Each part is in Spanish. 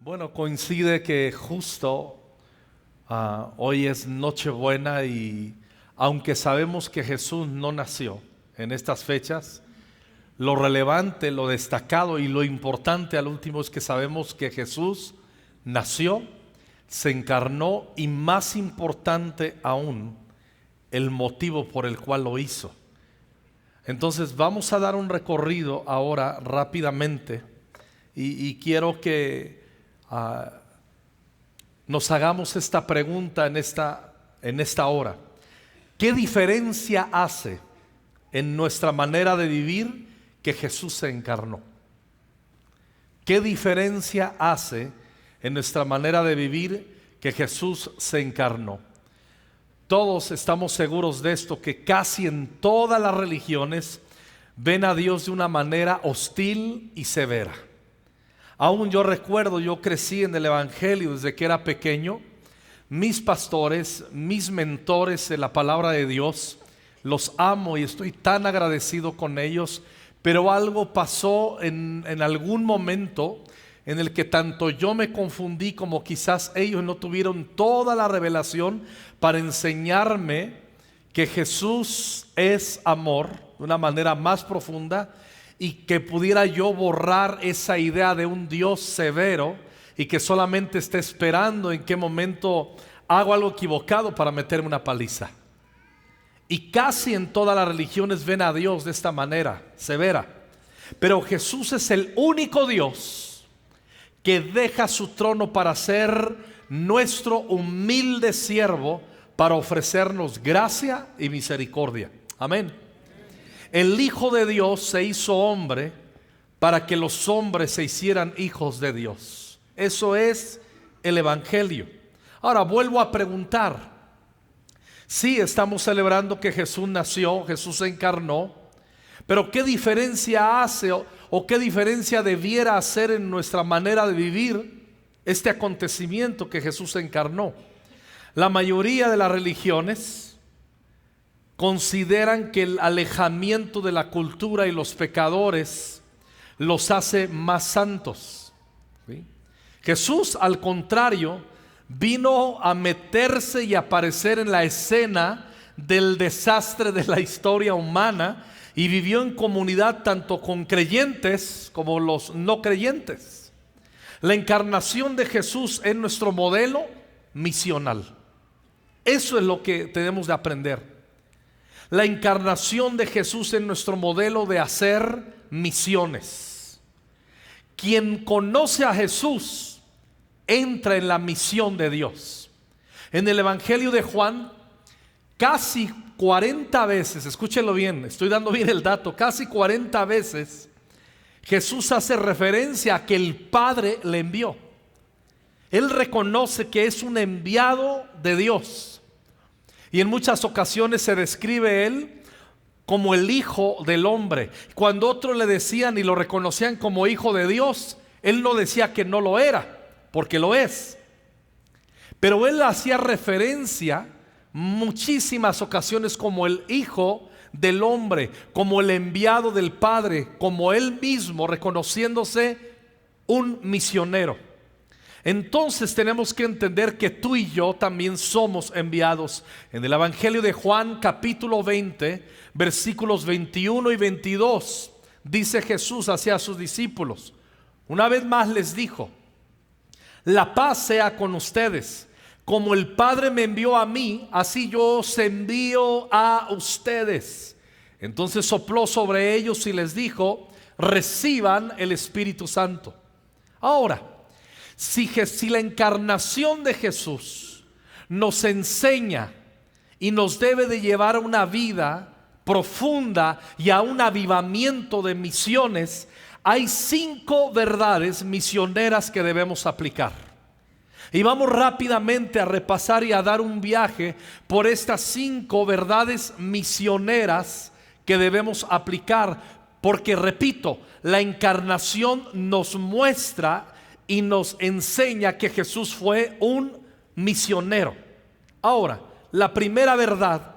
Bueno, coincide que justo hoy es Nochebuena y aunque sabemos que Jesús no nació en estas fechas, lo relevante, lo destacado y lo importante al último es que sabemos que Jesús nació, se encarnó y más importante aún, el motivo por el cual lo hizo. Entonces vamos a dar un recorrido ahora rápidamente y quiero que nos hagamos esta pregunta en esta hora. ¿Qué diferencia hace en nuestra manera de vivir que Jesús se encarnó? ¿Qué diferencia hace en nuestra manera de vivir que Jesús se encarnó? Todos estamos seguros de esto, que casi en todas las religiones ven a Dios de una manera hostil y severa. Aún yo recuerdo, yo crecí en el Evangelio desde que era pequeño. Mis pastores, mis mentores de la palabra de Dios, los amo y estoy tan agradecido con ellos. Pero algo pasó en algún momento en el que tanto yo me confundí como quizás ellos no tuvieron toda la revelación para enseñarme que Jesús es amor de una manera más profunda y que pudiera yo borrar esa idea de un Dios severo y que solamente esté esperando en qué momento hago algo equivocado para meterme una paliza. Y casi en todas las religiones ven a Dios de esta manera, severa. Pero Jesús es el único Dios que deja su trono para ser nuestro humilde siervo, para ofrecernos gracia y misericordia. Amén. El Hijo de Dios se hizo hombre para que los hombres se hicieran hijos de Dios. Eso es el Evangelio. Ahora vuelvo a preguntar. Sí, estamos celebrando que Jesús nació, Jesús se encarnó, pero ¿qué diferencia hace o qué diferencia debiera hacer en nuestra manera de vivir este acontecimiento que Jesús se encarnó? La mayoría de las religiones consideran que el alejamiento de la cultura y los pecadores los hace más santos, ¿sí? Jesús, al contrario, vino a meterse y aparecer en la escena del desastre de la historia humana y vivió en comunidad tanto con creyentes como los no creyentes. La encarnación de Jesús es nuestro modelo misional. Eso es lo que tenemos de aprender. La encarnación de Jesús es nuestro modelo de hacer misiones. Quien conoce a Jesús entra en la misión de Dios. En el Evangelio de Juan, casi 40 veces, escúchenlo bien, estoy dando bien el dato, casi 40 veces Jesús hace referencia a que el Padre le envió. Él reconoce que es un enviado de Dios. Y en muchas ocasiones se describe Él como el Hijo del Hombre. Cuando otros le decían y lo reconocían como Hijo de Dios, Él no decía que no lo era, porque lo es. Pero Él hacía referencia muchísimas ocasiones como el Hijo del Hombre, como el enviado del Padre, como Él mismo reconociéndose un misionero. Entonces tenemos que entender que tú y yo también somos enviados. En el Evangelio de Juan capítulo 20 versículos 21 y 22 dice Jesús hacia sus discípulos, una vez más les dijo: la paz sea con ustedes. Como el Padre me envió a mí, así yo os envío a ustedes. Entonces sopló sobre ellos y les dijo: reciban el Espíritu Santo. Ahora, si la encarnación de Jesús nos enseña y nos debe de llevar a una vida profunda y a un avivamiento de misiones, hay 5 verdades misioneras que debemos aplicar. Y vamos rápidamente a repasar y a dar un viaje por estas 5 verdades misioneras que debemos aplicar, porque repito, la encarnación nos muestra y nos enseña que Jesús fue un misionero. Ahora, la primera verdad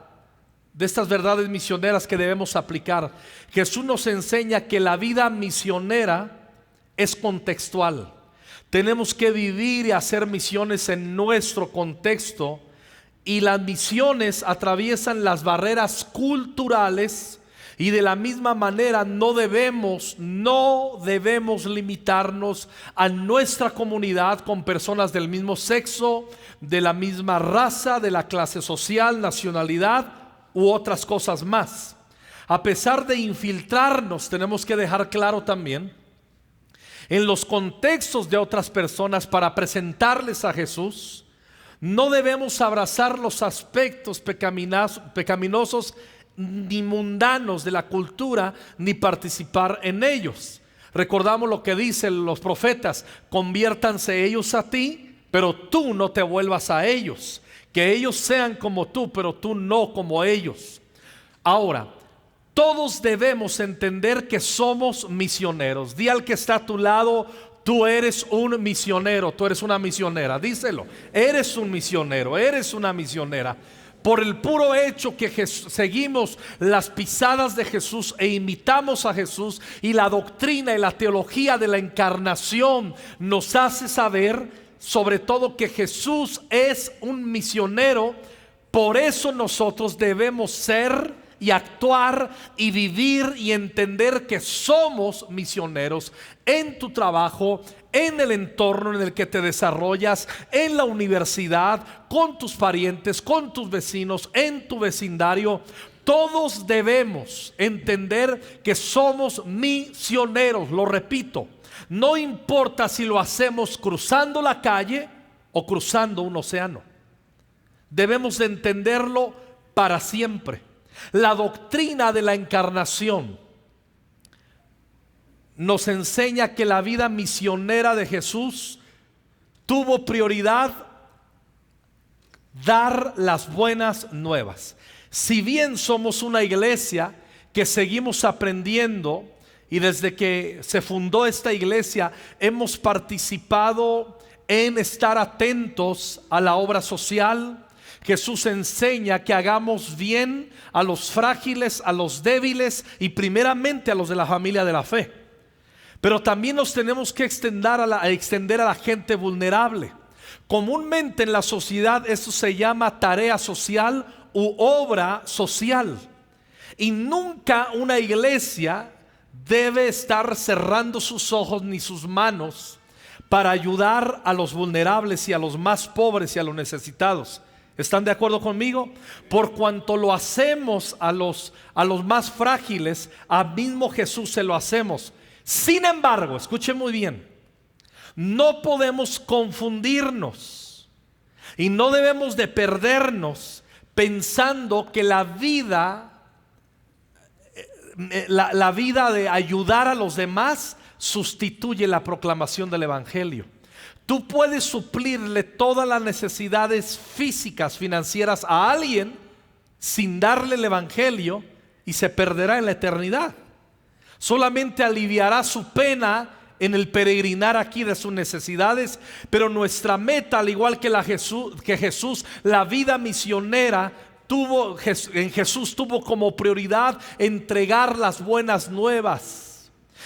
de estas verdades misioneras que debemos aplicar, Jesús nos enseña que la vida misionera es contextual. Tenemos que vivir y hacer misiones en nuestro contexto, y las misiones atraviesan las barreras culturales, y de la misma manera no debemos limitarnos a nuestra comunidad con personas del mismo sexo, de la misma raza, de la clase social, nacionalidad u otras cosas más. A pesar de infiltrarnos, tenemos que dejar claro también en los contextos de otras personas para presentarles a Jesús. No debemos abrazar los aspectos pecaminosos ni mundanos de la cultura, ni participar en ellos. Recordamos lo que dicen los profetas: conviértanse ellos a ti, pero tú no te vuelvas a ellos. Que ellos sean como tú, pero tú no como ellos. Ahora, todos debemos entender que somos misioneros. Di al que está a tu lado: tú eres un misionero, tú eres una misionera. Díselo: eres un misionero, eres una misionera. Por el puro hecho que seguimos las pisadas de Jesús e imitamos a Jesús, y la doctrina y la teología de la encarnación nos hace saber sobre todo que Jesús es un misionero. Por eso nosotros debemos ser y actuar y vivir y entender que somos misioneros en tu trabajo, en el entorno en el que te desarrollas, en la universidad, con tus parientes, con tus vecinos, en tu vecindario. Todos debemos entender que somos misioneros. Lo repito, no importa si lo hacemos cruzando la calle o cruzando un océano. Debemos de entenderlo para siempre. La doctrina de la encarnación nos enseña que la vida misionera de Jesús tuvo prioridad dar las buenas nuevas. Si bien somos una iglesia que seguimos aprendiendo, y desde que se fundó esta iglesia hemos participado en estar atentos a la obra social. Jesús enseña que hagamos bien a los frágiles, a los débiles y primeramente a los de la familia de la fe. Pero también nos tenemos que extender a la gente vulnerable. Comúnmente en la sociedad esto se llama tarea social u obra social. Y nunca una iglesia debe estar cerrando sus ojos ni sus manos para ayudar a los vulnerables y a los más pobres y a los necesitados. ¿Están de acuerdo conmigo? Por cuanto lo hacemos a los más frágiles, a mismo Jesús se lo hacemos. Sin embargo, escuchen muy bien, no podemos confundirnos y no debemos de perdernos pensando que la vida de ayudar a los demás sustituye la proclamación del evangelio. Tú puedes suplirle todas las necesidades físicas, financieras a alguien sin darle el evangelio, y se perderá en la eternidad. Solamente aliviará su pena en el peregrinar aquí de sus necesidades. Pero nuestra meta, al igual que Jesús, la vida misionera en Jesús tuvo como prioridad entregar las buenas nuevas.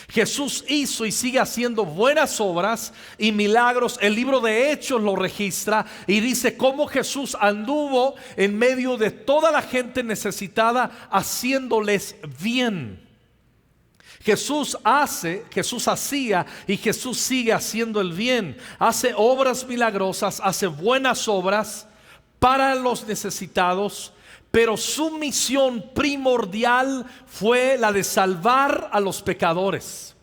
Jesús hizo y sigue haciendo buenas obras y milagros. El libro de Hechos lo registra y dice cómo Jesús anduvo en medio de toda la gente necesitada, haciéndoles bien. Jesús hacía y Jesús sigue haciendo el bien. Hace obras milagrosas, hace buenas obras para los necesitados. Pero su misión primordial fue la de salvar a los pecadores.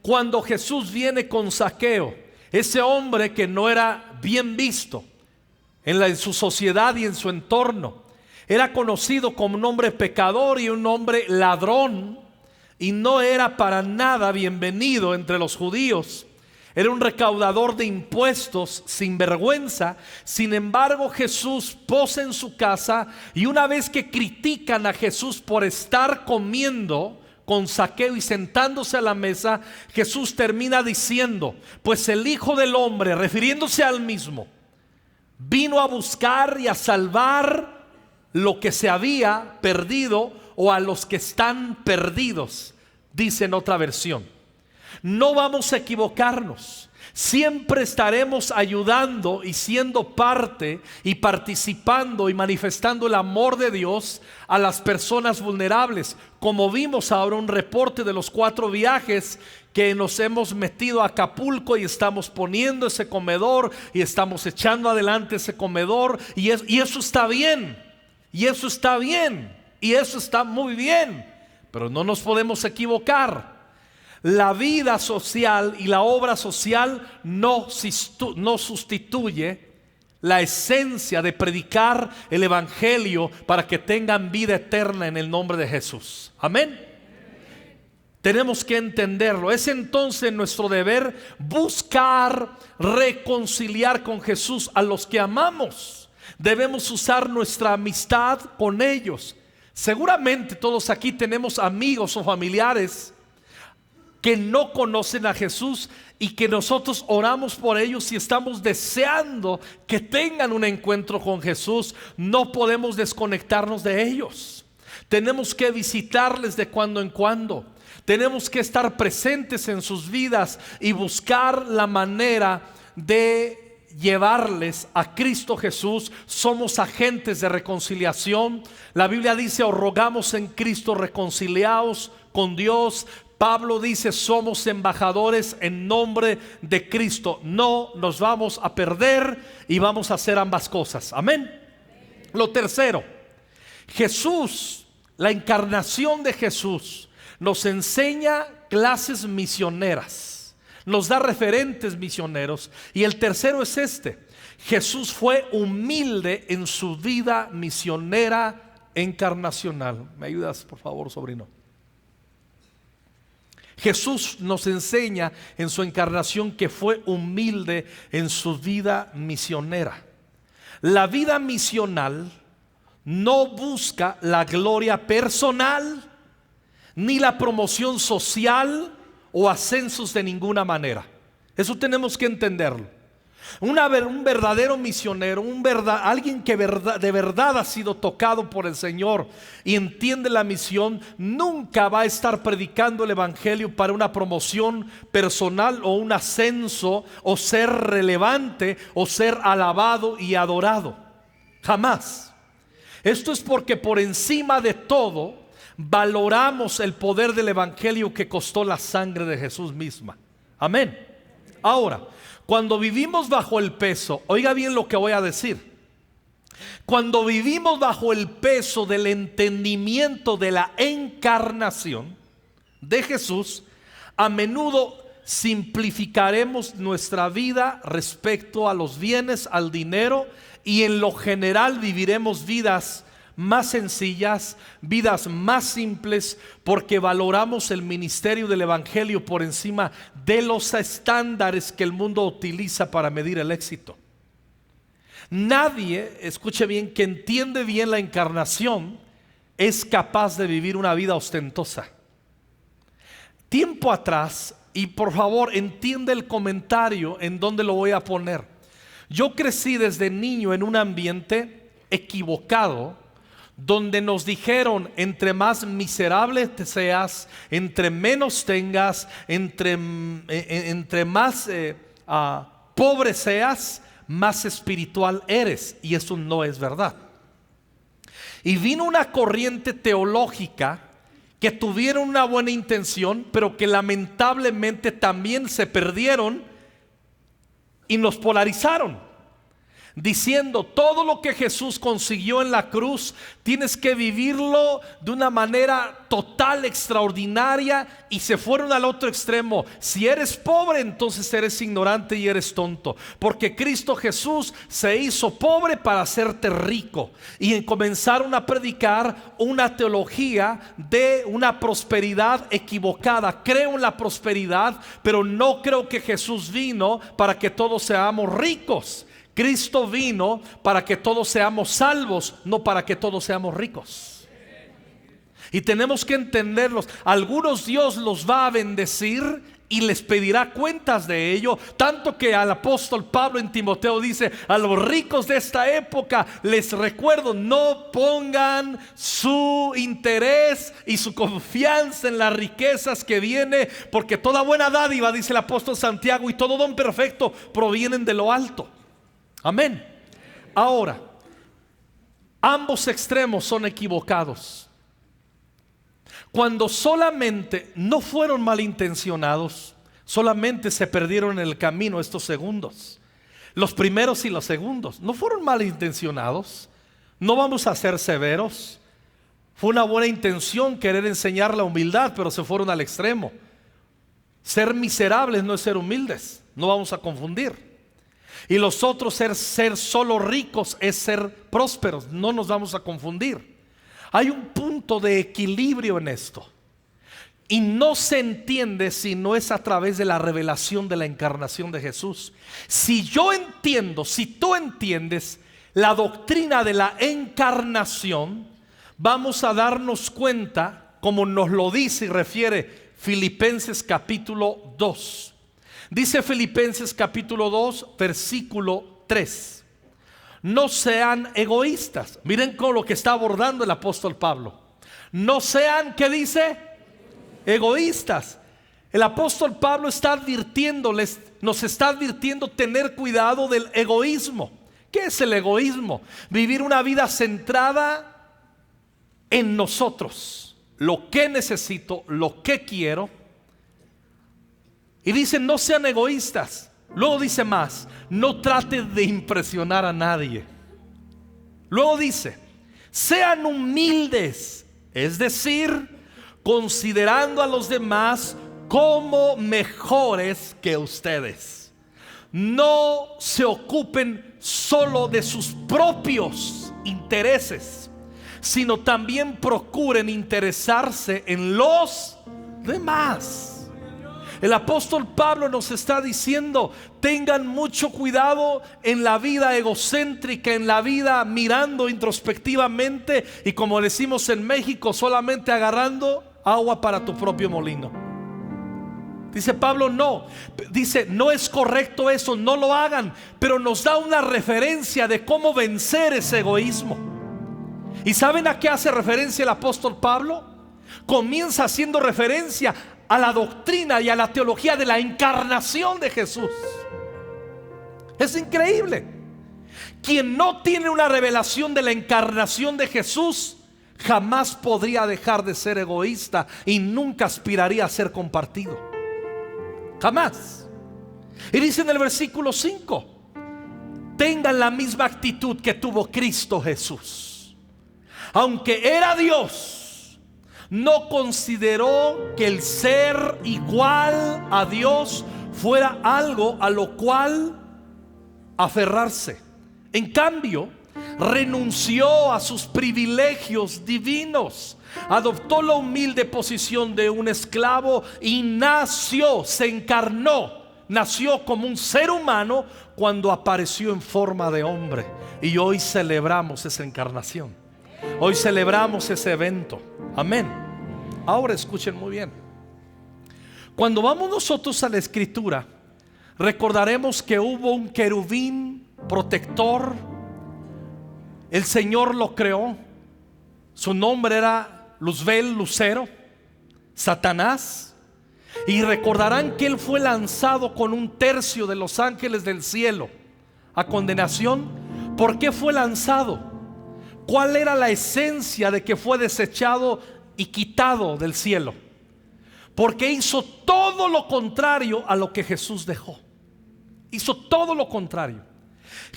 Cuando Jesús viene con Zaqueo, ese hombre que no era bien visto en su sociedad y en su entorno, era conocido como un hombre pecador y un hombre ladrón, y no era para nada bienvenido entre los judíos. Era un recaudador de impuestos sin vergüenza. Sin embargo, Jesús posa en su casa, y una vez que critican a Jesús por estar comiendo con Zaqueo y sentándose a la mesa, Jesús termina diciendo: pues el Hijo del Hombre, refiriéndose al mismo, vino a buscar y a salvar lo que se había perdido, o a los que están perdidos, dice en otra versión. No vamos a equivocarnos. Siempre estaremos ayudando y siendo parte y participando y manifestando el amor de Dios a las personas vulnerables. Como vimos ahora un reporte de los 4 viajes que nos hemos metido a Acapulco y estamos poniendo ese comedor y estamos echando adelante ese comedor, y eso está bien, y eso está bien, y eso está muy bien, pero no nos podemos equivocar. La vida social y la obra social no sustituye la esencia de predicar el evangelio para que tengan vida eterna en el nombre de Jesús. Amén. Tenemos que entenderlo. Es entonces nuestro deber buscar reconciliar con Jesús a los que amamos. Debemos usar nuestra amistad con ellos. Seguramente todos aquí tenemos amigos o familiares que no conocen a Jesús y que nosotros oramos por ellos y estamos deseando que tengan un encuentro con Jesús. No podemos desconectarnos de ellos. Tenemos que visitarles de cuando en cuando. Tenemos que estar presentes en sus vidas y buscar la manera de llevarles a Cristo Jesús. Somos agentes de reconciliación. La Biblia dice: os rogamos en Cristo, reconciliaos con Dios. Pablo dice: somos embajadores en nombre de Cristo. No nos vamos a perder y vamos a hacer ambas cosas. Amén. Lo tercero, Jesús, la encarnación de Jesús, nos enseña clases misioneras, nos da referentes misioneros. Y el tercero es este: Jesús fue humilde en su vida misionera encarnacional. ¿Me ayudas, por favor, sobrino? Jesús nos enseña en su encarnación que fue humilde en su vida misionera. La vida misional no busca la gloria personal ni la promoción social o ascensos de ninguna manera. Eso tenemos que entenderlo. Un verdadero misionero, alguien que de verdad ha sido tocado por el Señor y entiende la misión, nunca va a estar predicando el evangelio para una promoción personal o un ascenso o ser relevante o ser alabado y adorado. Jamás. Esto es porque por encima de todo valoramos el poder del evangelio que costó la sangre de Jesús misma. Amén. Ahora, cuando vivimos bajo el peso, oiga bien lo que voy a decir. Cuando vivimos bajo el peso del entendimiento de la encarnación de Jesús, a menudo simplificaremos nuestra vida respecto a los bienes, al dinero, y en lo general viviremos vidas más sencillas, vidas más simples, porque valoramos el ministerio del evangelio por encima de los estándares que el mundo utiliza para medir el éxito. Nadie, escuche bien, que entiende bien la encarnación es capaz de vivir una vida ostentosa. Tiempo atrás, y por favor entiende el comentario en donde lo voy a poner. Yo crecí desde niño en un ambiente equivocado, donde nos dijeron: entre más miserable te seas, entre menos tengas, entre más pobre seas, más espiritual eres. Y eso no es verdad. Y vino una corriente teológica que tuvieron una buena intención, pero que lamentablemente también se perdieron y nos polarizaron, diciendo: todo lo que Jesús consiguió en la cruz tienes que vivirlo de una manera total, extraordinaria. Y se fueron al otro extremo: si eres pobre, entonces eres ignorante y eres tonto, porque Cristo Jesús se hizo pobre para hacerte rico. Y comenzaron a predicar una teología de una prosperidad equivocada. Creo en la prosperidad, pero no creo que Jesús vino para que todos seamos ricos. Cristo vino para que todos seamos salvos, no para que todos seamos ricos. Y tenemos que entenderlos. Algunos Dios los va a bendecir y les pedirá cuentas de ello. Tanto que al apóstol Pablo en Timoteo dice: a los ricos de esta época les recuerdo, no pongan su interés y su confianza en las riquezas que viene, porque toda buena dádiva, dice el apóstol Santiago, y todo don perfecto provienen de lo alto. Amén. Ahora, ambos extremos son equivocados. Cuando solamente no fueron malintencionados, solamente se perdieron en el camino estos segundos. Los primeros y los segundos no fueron malintencionados. No vamos a ser severos. Fue una buena intención querer enseñar la humildad, pero se fueron al extremo. Ser miserables no es ser humildes, no vamos a confundir. Y los otros, ser solo ricos es ser prósperos, no nos vamos a confundir. Hay un punto de equilibrio en esto, y no se entiende si no es a través de la revelación de la encarnación de Jesús. Si yo entiendo, si tú entiendes la doctrina de la encarnación, vamos a darnos cuenta, como nos lo dice y refiere Filipenses capítulo 2. Dice Filipenses capítulo 2, versículo 3. No sean egoístas. Miren con lo que está abordando el apóstol Pablo. No sean, ¿qué dice? Egoístas. El apóstol Pablo está advirtiéndoles, nos está advirtiendo tener cuidado del egoísmo. ¿Qué es el egoísmo? Vivir una vida centrada en nosotros, lo que necesito, lo que quiero. Y dice: no sean egoístas. Luego dice más: no traten de impresionar a nadie. Luego dice: sean humildes, es decir, considerando a los demás como mejores que ustedes. No se ocupen solo de sus propios intereses, sino también procuren interesarse en los demás. El apóstol Pablo nos está diciendo: tengan mucho cuidado en la vida egocéntrica, en la vida mirando introspectivamente, y como decimos en México, solamente agarrando agua para tu propio molino. Dice Pablo, no, dice, no es correcto eso, no lo hagan, pero nos da una referencia de cómo vencer ese egoísmo. ¿Y saben a qué hace referencia el apóstol Pablo? Comienza haciendo referencia a la doctrina y a la teología de la encarnación de Jesús. Es increíble. Quien no tiene una revelación de la encarnación de Jesús jamás podría dejar de ser egoísta y nunca aspiraría a ser compartido. Jamás. Y dice en el versículo 5: tengan la misma actitud que tuvo Cristo Jesús. Aunque era Dios, no consideró que el ser igual a Dios fuera algo a lo cual aferrarse. En cambio, renunció a sus privilegios divinos, adoptó la humilde posición de un esclavo y nació, se encarnó, nació como un ser humano cuando apareció en forma de hombre. Y hoy celebramos esa encarnación, hoy celebramos ese evento. Amén. Ahora escuchen muy bien. Cuando vamos nosotros a la escritura, recordaremos que hubo un querubín protector. El Señor lo creó. Su nombre era Luzbel, Lucero, Satanás. Y recordarán que él fue lanzado con un tercio de los ángeles del cielo a condenación. ¿Por qué fue lanzado? ¿Cuál era la esencia de que fue desechado y quitado del cielo? Porque hizo todo lo contrario a lo que Jesús dejó. Hizo todo lo contrario.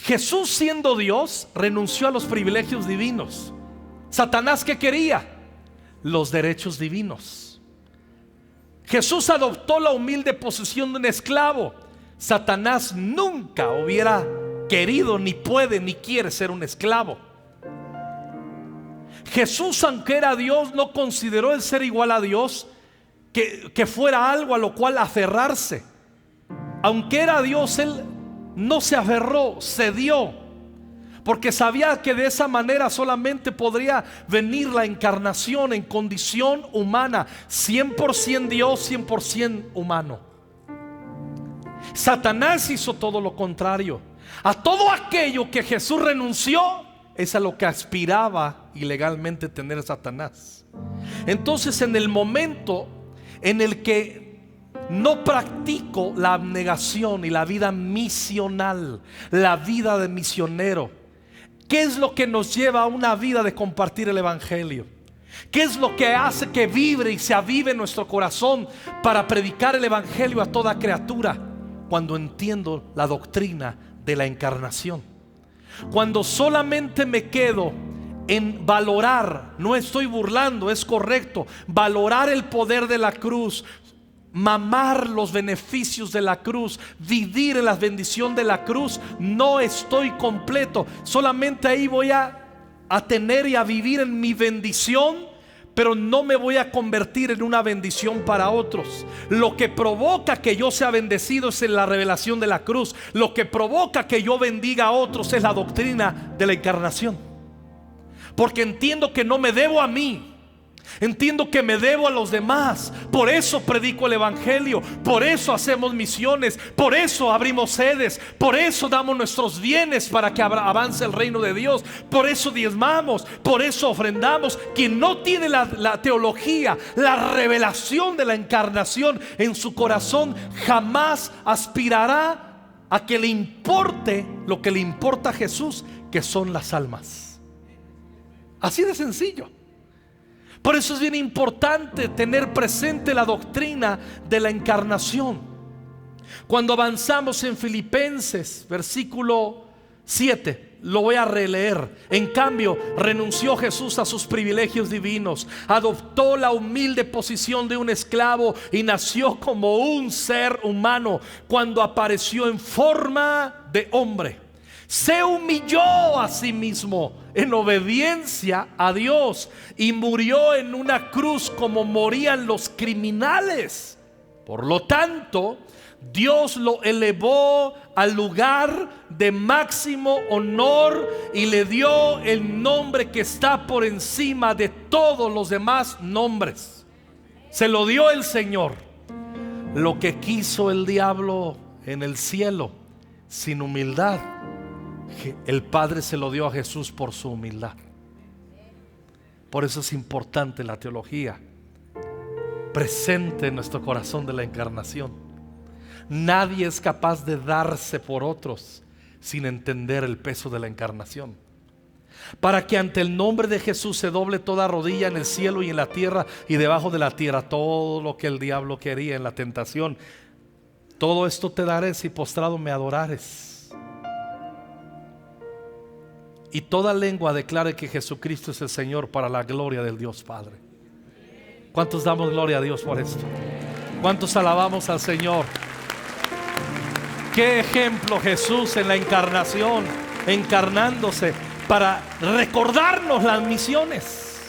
Jesús, siendo Dios, renunció a los privilegios divinos. Satanás, ¿qué quería? Los derechos divinos. Jesús adoptó la humilde posición de un esclavo. Satanás nunca hubiera querido, ni puede, ni quiere ser un esclavo. Jesús, aunque era Dios, no consideró el ser igual a Dios que fuera algo a lo cual aferrarse. Aunque era Dios, él no se aferró, cedió, porque sabía que de esa manera solamente podría venir la encarnación en condición humana, 100% Dios, 100% humano. Satanás hizo todo lo contrario. A todo aquello que Jesús renunció es a lo que aspiraba ilegalmente tener Satanás. Entonces, en el momento en el que no practico la abnegación y la vida misional, la vida de misionero, ¿qué es lo que nos lleva a una vida de compartir el evangelio? ¿Qué es lo que hace que vibre y se avive nuestro corazón para predicar el evangelio a toda criatura? Cuando entiendo la doctrina de la encarnación. Cuando solamente me quedo en valorar, no estoy burlando, es correcto, valorar el poder de la cruz, mamar los beneficios de la cruz, vivir en la bendición de la cruz, no estoy completo. Solamente ahí voy a tener y a vivir en mi bendición, pero no me voy a convertir en una bendición para otros. Lo que provoca que yo sea bendecido es la revelación de la cruz. Lo que provoca que yo bendiga a otros es la doctrina de la encarnación. Porque entiendo que no me debo a mí, entiendo que me debo a los demás. Por eso predico el evangelio, por eso hacemos misiones, por eso abrimos sedes, por eso damos nuestros bienes para que avance el reino de Dios, por eso diezmamos, por eso ofrendamos. Quien no tiene la teología, la revelación de la encarnación en su corazón, jamás aspirará a que le importe lo que le importa a Jesús, que son las almas. Así de sencillo. Por eso es bien importante tener presente la doctrina de la encarnación. Cuando avanzamos en Filipenses, versículo 7, lo voy a releer. En cambio, renunció Jesús a sus privilegios divinos, adoptó la humilde posición de un esclavo y nació como un ser humano. Cuando apareció en forma de hombre, se humilló a sí mismo en obediencia a Dios y murió en una cruz como morían los criminales. Por lo tanto, Dios lo elevó al lugar de máximo honor y le dio el nombre que está por encima de todos los demás nombres. Se lo dio el Señor. Lo que quiso el diablo en el cielo sin humildad, el Padre se lo dio a Jesús por su humildad. Por eso es importante la teología presente en nuestro corazón de la encarnación. Nadie es capaz de darse por otros sin entender el peso de la encarnación. Para que ante el nombre de Jesús se doble toda rodilla en el cielo y en la tierra y debajo de la tierra. Todo lo que el diablo quería en la tentación: todo esto te daré si postrado me adorares. Y toda lengua declare que Jesucristo es el Señor, para la gloria del Dios Padre. ¿Cuántos damos gloria a Dios por esto? ¿Cuántos alabamos al Señor? Qué ejemplo Jesús en la encarnación, encarnándose para recordarnos las misiones.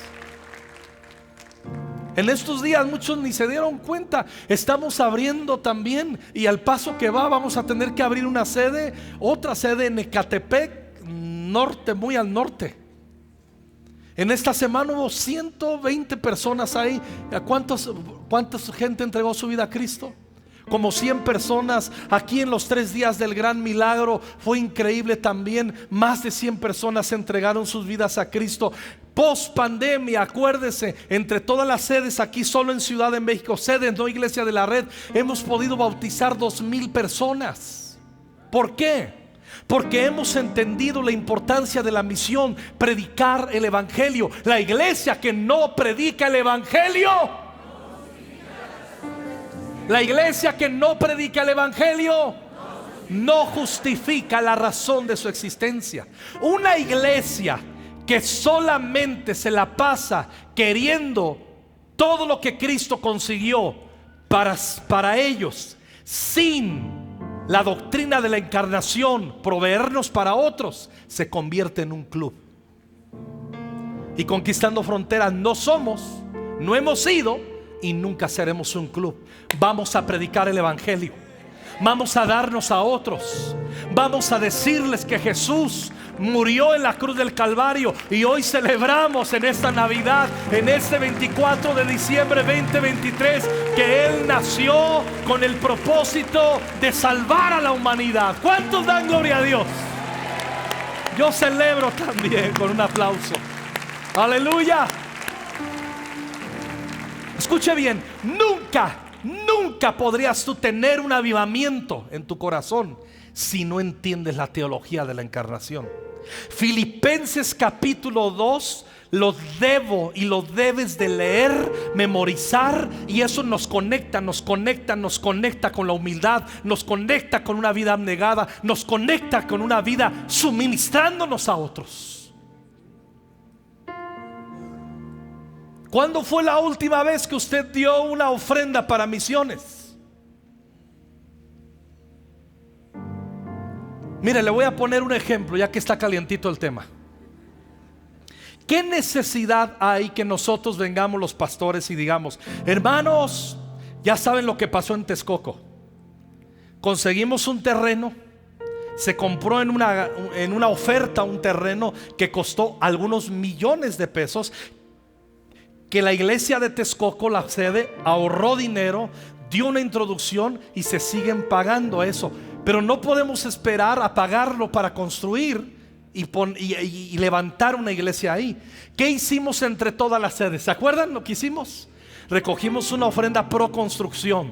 En estos días muchos ni se dieron cuenta. Estamos abriendo también, y al paso que va vamos a tener que abrir una sede, otra sede en Ecatepec norte, muy al norte. En esta semana hubo 120 personas ahí. ¿Cuánta gente entregó su vida a Cristo? Como 100 personas. Aquí en los 3 días del gran milagro fue increíble también. Más de 100 personas entregaron sus vidas a Cristo. Post pandemia, acuérdese, entre todas las sedes aquí solo en Ciudad de México, sedes, no Iglesia de la Red, hemos podido bautizar 2,000 personas. ¿Por qué? Porque hemos entendido la importancia de la misión, predicar el evangelio. La iglesia que no predica el evangelio, la iglesia que no predica el evangelio no justifica la razón de su existencia. Una iglesia que solamente se la pasa queriendo todo lo que Cristo consiguió para ellos, sin la doctrina de la encarnación, proveernos para otros, se convierte en un club. Y Conquistando Fronteras no somos, no hemos sido y nunca seremos un club. Vamos a predicar el evangelio, vamos a darnos a otros, vamos a decirles que Jesús murió en la cruz del Calvario. Y hoy celebramos en esta Navidad, en este 24 de diciembre 2023, que Él nació con el propósito de salvar a la humanidad. ¿Cuántos dan gloria a Dios? Yo celebro también con un aplauso. Aleluya. Escuche bien, nunca podrías tú tener un avivamiento en tu corazón si no entiendes la teología de la encarnación. Filipenses capítulo 2 lo debo y lo debes de leer, memorizar, y eso nos conecta con la humildad, nos conecta con una vida abnegada, nos conecta con una vida suministrándonos a otros. ¿Cuándo fue la última vez que usted dio una ofrenda para misiones? Mire, le voy a poner un ejemplo ya que está calientito el tema. ¿Qué necesidad hay que nosotros vengamos los pastores y digamos: hermanos, ya saben lo que pasó en Texcoco? Conseguimos un terreno, se compró en una oferta un terreno que costó algunos millones de pesos, que la iglesia de Texcoco, la sede, ahorró dinero, dio una introducción y se siguen pagando eso. Pero no podemos esperar a pagarlo para construir y levantar una iglesia ahí. ¿Qué hicimos entre todas las sedes? ¿Se acuerdan lo que hicimos? Recogimos una ofrenda pro construcción,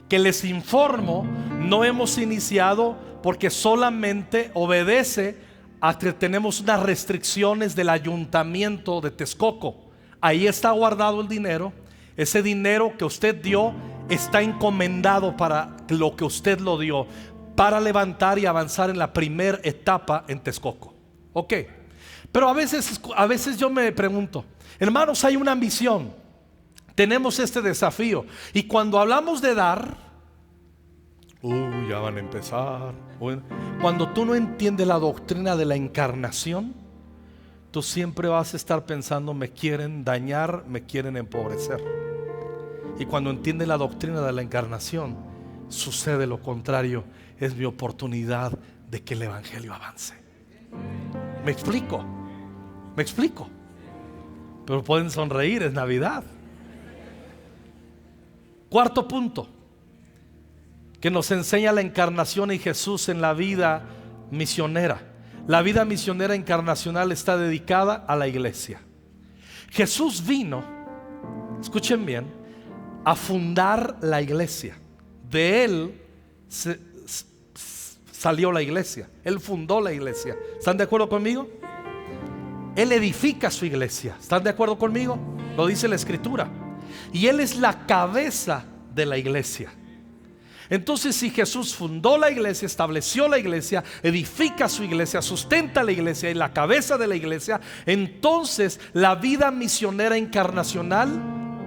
que les informo, no hemos iniciado porque solamente obedece a que tenemos unas restricciones del ayuntamiento de Texcoco. Ahí está guardado el dinero. Ese dinero que usted dio está encomendado para lo que usted lo dio, para levantar y avanzar en la primera etapa en Texcoco. Ok. Pero a veces yo me pregunto, hermanos, hay una misión, tenemos este desafío, y cuando hablamos de dar, ya van a empezar. Cuando tú no entiendes la doctrina de la encarnación, tú siempre vas a estar pensando: me quieren dañar, me quieren empobrecer. Y cuando entiendes la doctrina de la encarnación, sucede lo contrario. Es mi oportunidad de que el evangelio avance. ¿Me explico? Pero pueden sonreír, es Navidad. Cuarto punto que nos enseña la encarnación y Jesús en la vida misionera. La vida misionera encarnacional está dedicada a la iglesia. Jesús vino, escuchen bien, a fundar la iglesia. De Él salió la iglesia. Él fundó la iglesia. ¿Están de acuerdo conmigo? Él edifica su iglesia. ¿Están de acuerdo conmigo? Lo dice la escritura. Y Él es la cabeza de la iglesia. Entonces, si Jesús fundó la iglesia, estableció la iglesia, edifica su iglesia, sustenta la iglesia y la cabeza de la iglesia, entonces la vida misionera encarnacional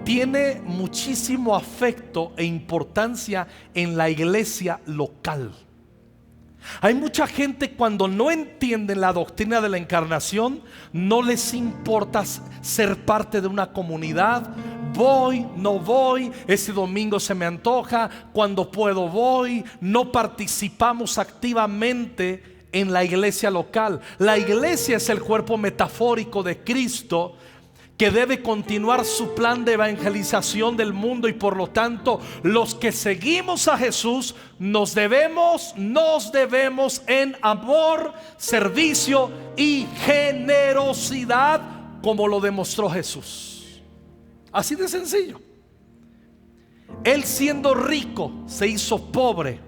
tiene muchísimo afecto e importancia en la iglesia local. Hay mucha gente, cuando no entienden la doctrina de la encarnación, no les importa ser parte de una comunidad. Voy, no voy, ese domingo se me antoja, cuando puedo voy. No participamos activamente en la iglesia local. La iglesia es el cuerpo metafórico de Cristo, que debe continuar su plan de evangelización del mundo, y por lo tanto los que seguimos a Jesús nos debemos en amor, servicio y generosidad, como lo demostró Jesús. Así de sencillo. Él, siendo rico, se hizo pobre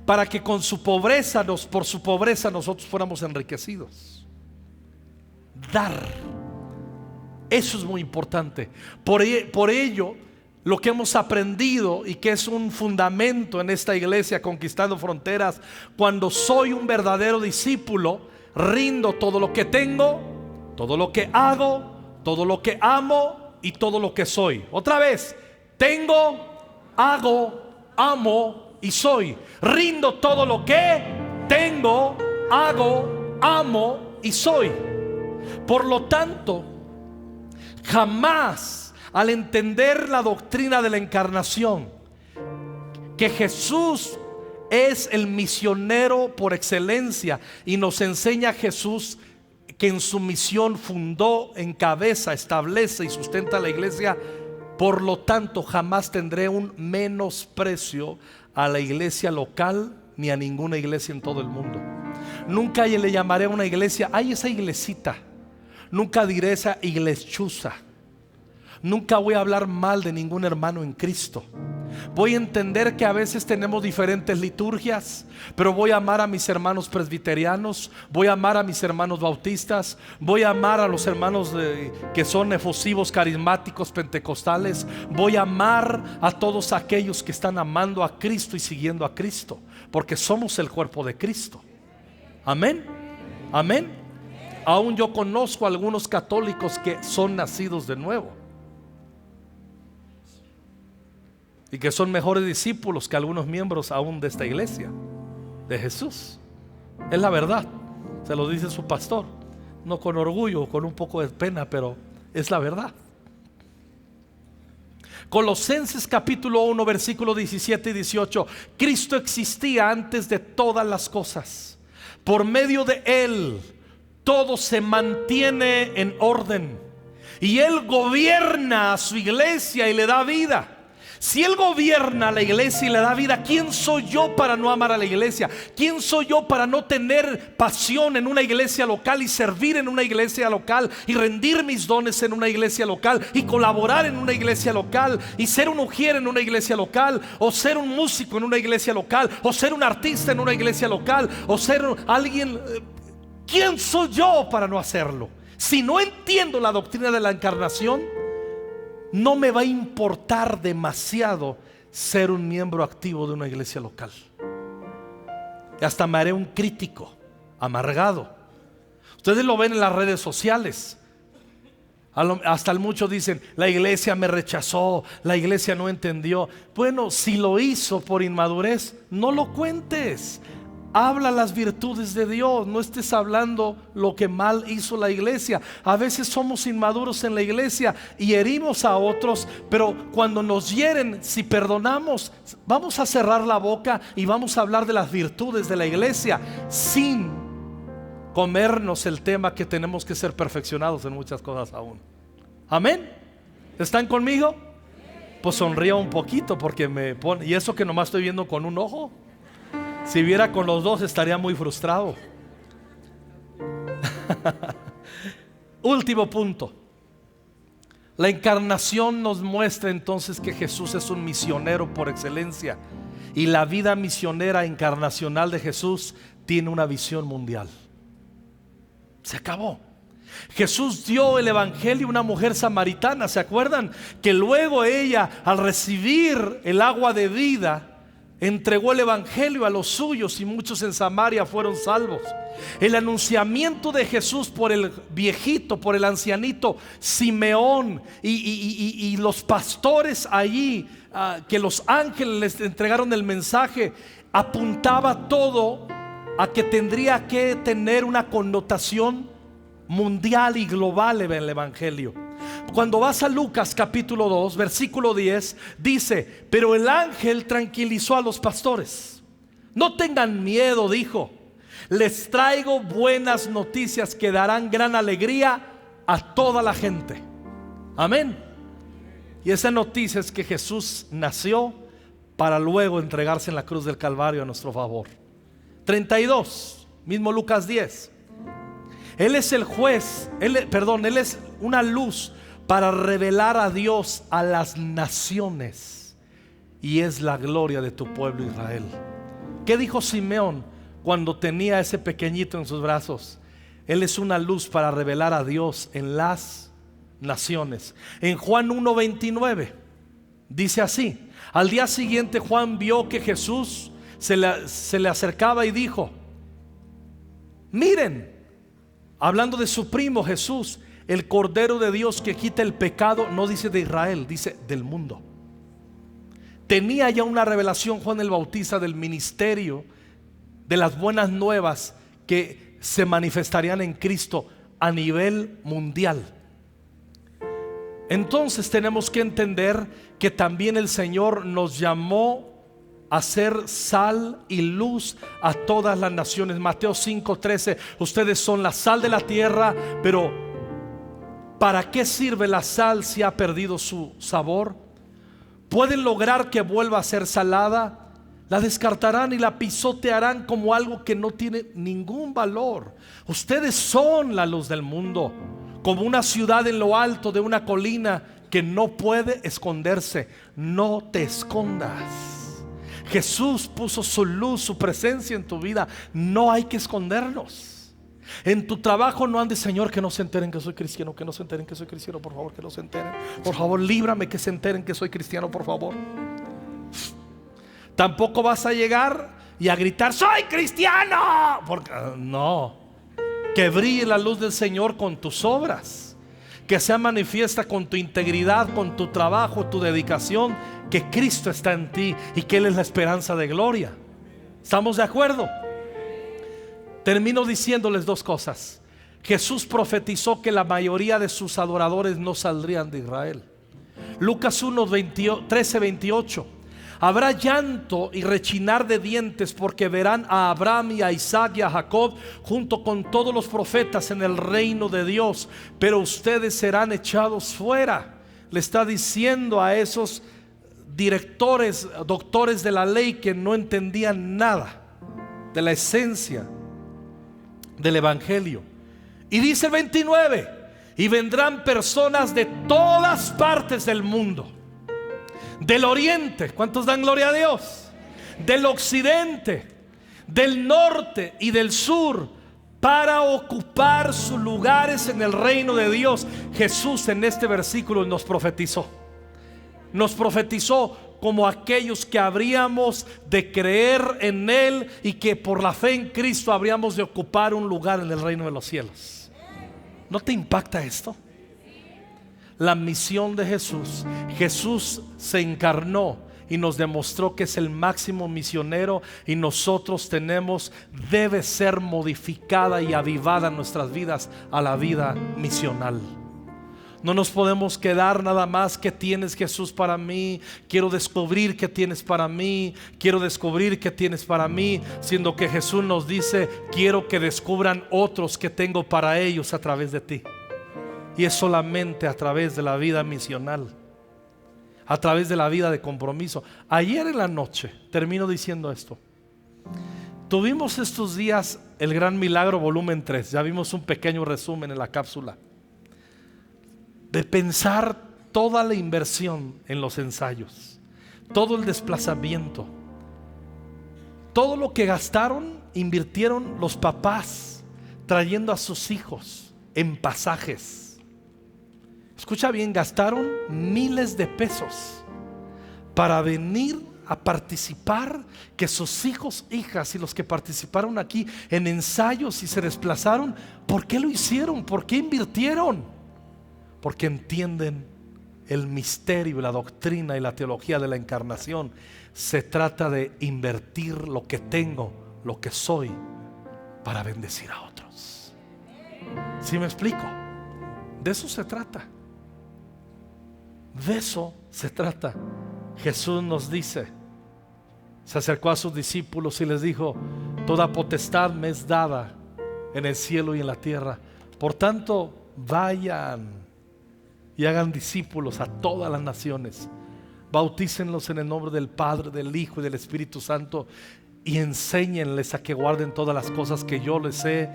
para que con su pobreza, por su pobreza, nosotros fuéramos enriquecidos. Dar, eso es muy importante. Por ello, lo que hemos aprendido y que es un fundamento en esta iglesia Conquistando Fronteras: cuando soy un verdadero discípulo, rindo todo lo que tengo, todo lo que hago, todo lo que amo y todo lo que soy. Otra vez: tengo, hago, amo y soy. Rindo todo lo que tengo, hago, amo y soy. Por lo tanto, jamás, al entender la doctrina de la encarnación, que Jesús es el misionero por excelencia y nos enseña Jesús que en su misión fundó, encabeza, establece y sustenta la iglesia. Por lo tanto, jamás tendré un menosprecio a la iglesia local ni a ninguna iglesia en todo el mundo. Nunca le llamaré a una iglesia, ay, esa iglesita. Nunca diré esa iglechuza. Nunca voy a hablar mal de ningún hermano en Cristo. Voy a entender que a veces tenemos diferentes liturgias, pero voy a amar a mis hermanos presbiterianos, voy a amar a mis hermanos bautistas, voy a amar a los hermanos que son efusivos, carismáticos, pentecostales. Voy a amar a todos aquellos que están amando a Cristo y siguiendo a Cristo, porque somos el cuerpo de Cristo. Amén, amén. Aún yo conozco a algunos católicos que son nacidos de nuevo y que son mejores discípulos que algunos miembros aún de esta iglesia de Jesús. Es la verdad, se lo dice su pastor, no con orgullo, con un poco de pena, pero es la verdad. Colosenses capítulo 1 versículo 17 y 18. Cristo existía antes de todas las cosas. Por medio de Él todo se mantiene en orden, y Él gobierna a su iglesia y le da vida. Si Él gobierna a la iglesia y le da vida, ¿quién soy yo para no amar a la iglesia? ¿Quién soy yo para no tener pasión en una iglesia local y servir en una iglesia local y rendir mis dones en una iglesia local y colaborar en una iglesia local y ser un ujier en una iglesia local, o ser un músico en una iglesia local, o ser un artista en una iglesia local, o ser alguien? ¿Quién soy yo para no hacerlo? Si no entiendo la doctrina de la encarnación, no me va a importar demasiado ser un miembro activo de una iglesia local. Y hasta me haré un crítico, amargado. Ustedes lo ven en las redes sociales. Hasta muchos dicen, la iglesia me rechazó, la iglesia no entendió. Bueno, si lo hizo por inmadurez, no lo cuentes. Habla las virtudes de Dios, no estés hablando lo que mal hizo la iglesia. A veces somos inmaduros en la iglesia y herimos a otros, pero cuando nos hieren, si perdonamos, vamos a cerrar la boca y vamos a hablar de las virtudes de la iglesia, sin comernos el tema que tenemos que ser perfeccionados en muchas cosas aún. Amén. ¿Están conmigo? Pues sonría un poquito, porque me pone, y eso que nomás estoy viendo con un ojo. Si viera con los dos estaría muy frustrado. Último punto. La encarnación nos muestra entonces que Jesús es un misionero por excelencia, y la vida misionera encarnacional de Jesús tiene una visión mundial. Se acabó. Jesús dio el evangelio a una mujer samaritana, ¿se acuerdan? Que luego ella, al recibir el agua de vida, entregó el evangelio a los suyos, y muchos en Samaria fueron salvos. El anunciamiento de Jesús por el viejito, por el ancianito Simeón y los pastores allí, que los ángeles les entregaron el mensaje, apuntaba todo a que tendría que tener una connotación mundial y global en el evangelio. Cuando vas a Lucas capítulo 2 versículo 10, dice: pero el ángel tranquilizó a los pastores. No tengan miedo, dijo, les traigo buenas noticias que darán gran alegría a toda la gente. Amén. Y esa noticia es que Jesús nació para luego entregarse en la cruz del Calvario a nuestro favor. 32, mismo Lucas 10. Él es el juez, Él es una luz para revelar a Dios a las naciones, y es la gloria de tu pueblo Israel. ¿Qué dijo Simeón cuando tenía a ese pequeñito en sus brazos? Él es una luz para revelar a Dios en las naciones. En Juan 1:29 dice así: al día siguiente Juan vio que Jesús se le acercaba y dijo: miren, hablando de su primo Jesús, el Cordero de Dios que quita el pecado, no dice de Israel, dice del mundo. Tenía ya una revelación Juan el Bautista del ministerio, de las buenas nuevas que se manifestarían en Cristo a nivel mundial. Entonces tenemos que entender que también el Señor nos llamó a ser sal y luz a todas las naciones. Mateo 5:13, ustedes son la sal de la tierra, pero ¿para qué sirve la sal si ha perdido su sabor? ¿Pueden lograr que vuelva a ser salada? La descartarán y la pisotearán como algo que no tiene ningún valor. Ustedes son la luz del mundo, como una ciudad en lo alto de una colina que no puede esconderse. No te escondas. Jesús puso su luz, su presencia en tu vida. No hay que escondernos. En tu trabajo no andes, Señor, que no se enteren que soy cristiano, que no se enteren que soy cristiano, por favor, que no se enteren. Por favor, líbrame que se enteren que soy cristiano, por favor. Tampoco vas a llegar y a gritar, soy cristiano, porque no. Que brille la luz del Señor con tus obras, que sea manifiesta con tu integridad, con tu trabajo, tu dedicación, que Cristo está en ti y que Él es la esperanza de gloria. ¿Estamos de acuerdo? Termino diciéndoles dos cosas. Jesús profetizó que la mayoría de sus adoradores no saldrían de Israel. Lucas 13:28. Habrá llanto y rechinar de dientes, porque verán a Abraham y a Isaac y a Jacob junto con todos los profetas en el reino de Dios, pero ustedes serán echados fuera. Le está diciendo a esos directores, doctores de la ley, que no entendían nada de la esencia del evangelio. Y dice el 29: y vendrán personas de todas partes del mundo, del oriente, ¿cuántos dan gloria a Dios? Del occidente, del norte y del sur, para ocupar sus lugares en el reino de Dios. Jesús en este versículo nos profetizó como aquellos que habríamos de creer en Él y que por la fe en Cristo habríamos de ocupar un lugar en el reino de los cielos. ¿No te impacta esto? La misión de Jesús. Jesús se encarnó y nos demostró que es el máximo misionero, y nosotros debe ser modificada y avivada nuestras vidas a la vida misional. No nos podemos quedar nada más, ¿qué tienes, Jesús, para mí? Quiero descubrir qué tienes para mí. Quiero descubrir qué tienes para mí, siendo que Jesús nos dice, quiero que descubran otros que tengo para ellos a través de ti. Y es solamente a través de la vida misional, a través de la vida de compromiso. Ayer en la noche, termino diciendo esto, tuvimos estos días el Gran Milagro volumen 3. Ya vimos un pequeño resumen en la cápsula, de pensar toda la inversión en los ensayos, todo el desplazamiento, todo lo que invirtieron los papás trayendo a sus hijos en pasajes. Escucha bien, gastaron miles de pesos para venir a participar, que sus hijos, hijas y los que participaron aquí en ensayos y se desplazaron. ¿Por qué lo hicieron? ¿Por qué invirtieron? Porque entienden el misterio, la doctrina y la teología de la encarnación. Se trata de invertir lo que tengo, lo que soy, para bendecir a otros. ¿Sí me explico? De eso se trata. De eso se trata. Jesús nos dice, se acercó a sus discípulos y les dijo, toda potestad me es dada en el cielo y en la tierra. Por tanto, vayan y hagan discípulos a todas las naciones. Bautícenlos en el nombre del Padre, del Hijo y del Espíritu Santo, y enséñenles a que guarden todas las cosas que yo les he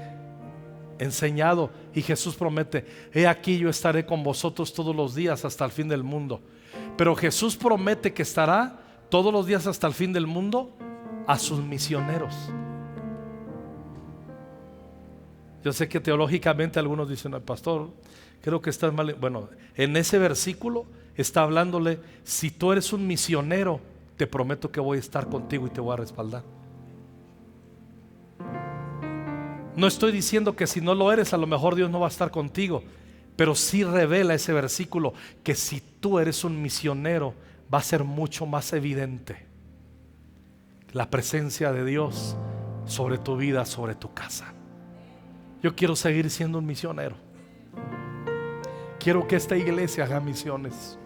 enseñado. Y Jesús promete, he aquí yo estaré con vosotros todos los días hasta el fin del mundo. Pero Jesús promete que estará todos los días hasta el fin del mundo a sus misioneros. Yo sé que teológicamente algunos dicen, pastor, creo que estás mal. Bueno, en ese versículo está hablándole, si tú eres un misionero, te prometo que voy a estar contigo y te voy a respaldar. No estoy diciendo que si no lo eres, a lo mejor Dios no va a estar contigo, pero sí revela ese versículo que si tú eres un misionero, va a ser mucho más evidente la presencia de Dios sobre tu vida, sobre tu casa. Yo quiero seguir siendo un misionero. Quiero que esta iglesia haga misiones.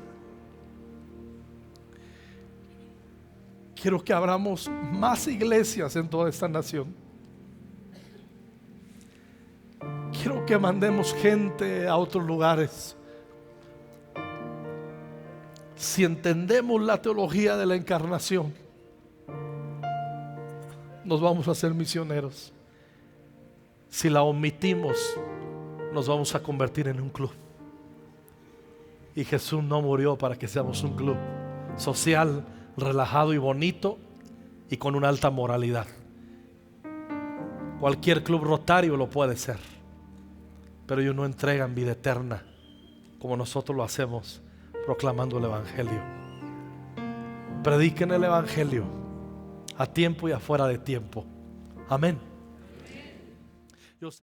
quiero que abramos más iglesias en toda esta nación. Quiero que mandemos gente a otros lugares. Si entendemos la teología de la encarnación, nos vamos a hacer misioneros. Si la omitimos, nos vamos a convertir en un club. Y Jesús no murió para que seamos un club social, relajado y bonito y con una alta moralidad. Cualquier club rotario lo puede ser, pero ellos no entregan vida eterna como nosotros lo hacemos, proclamando el Evangelio. Prediquen el Evangelio a tiempo y afuera de tiempo. Amén.